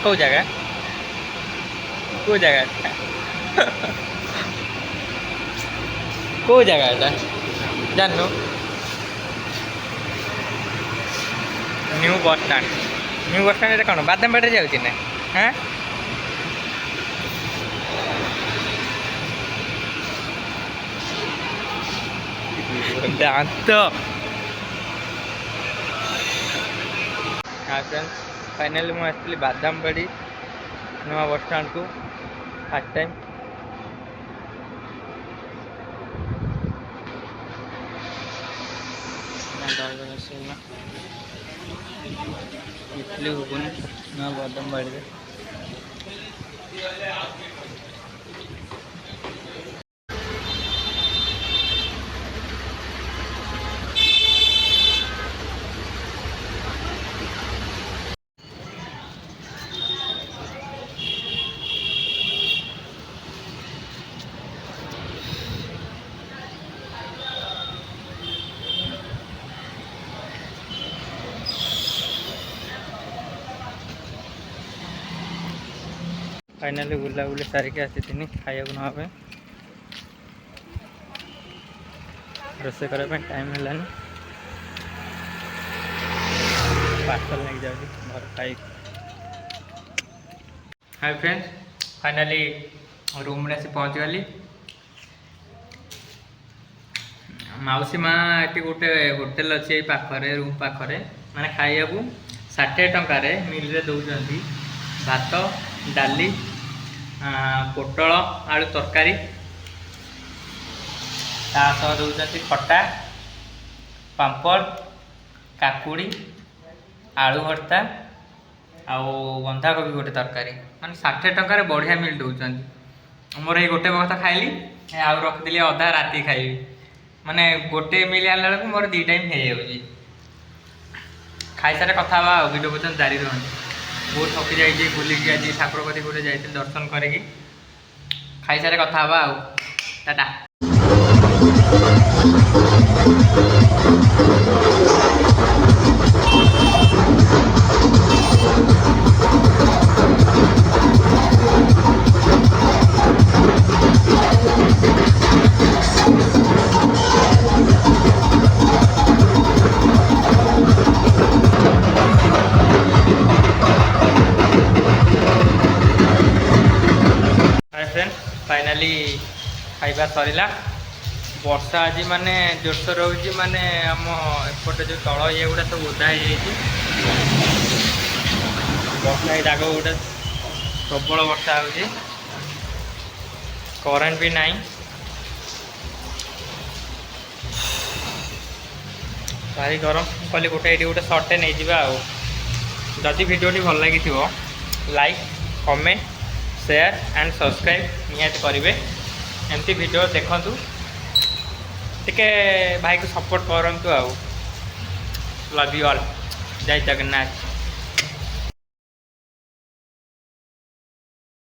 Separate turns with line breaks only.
कौ जगह कौ जगह कौ जगह जानू न्यू बस स्टाण्ड कौन बादामबाड़ी जाऊँगी ना हाँ दांत हाँ फ्रेंड्स फाइनाली मुझे आसती बादामबाड़ी नुआ बस स्टाण्ड को फर्स्ट टाइम इडली घुगुनी नुआ बादामबाड़ी फाइनाली बुला बुले सारिके आसी खाया ना रोसे करने टाइम है पार्सल नहीं जाऊँगी घर खाई हाय फ्रेंड्स फाइनाली रूम में आसी पहुँच गली मौसी माँ ये गोटे होटेल अच्छे पाखरे रूम पाखरे माने खाइया 60 टंकार मिल रे दौरान भात डाली पोटल आलू तरकारी तासह दौरान खटा पापड़ काकुड़ी आलू भर्ता आउ बंधाकोबी गोटे तरकारी माने 60 टंकार बढ़िया मिल दौरान मोर ये गोटे बक्त खाइली आउ रखिदी अधा राति खाइबी माने गोटे मिल आना बेलू मोर 2 टाइम हो जाऊँगी खाई सारे कथा वीडियो पर्यटन जारी रही बहुत थकी जाइए बुलिकी आज ठाकुर कथी गोटे जाइए दर्शन करी खाई सारे कथा टाटा फाइनाली खाइबा सरला वर्षा आज माने जोरसोर रोचे माने आम एपटे जो तल ये गुड़ा सब ओदा वर्षा ये जाग गोटे प्रबल वर्षा हो करेन्ट भी नहीं भारी गरम कहली गोटे ये गोटे सर्टे नहीं जावा जदि भिडियोटी भल लगी like comment share and subscribe निहाती करेंगे एमती वीडियो देखूँ टिके भाई को सपोर्ट करूँ लव यू ऑल जय जगन्नाथ।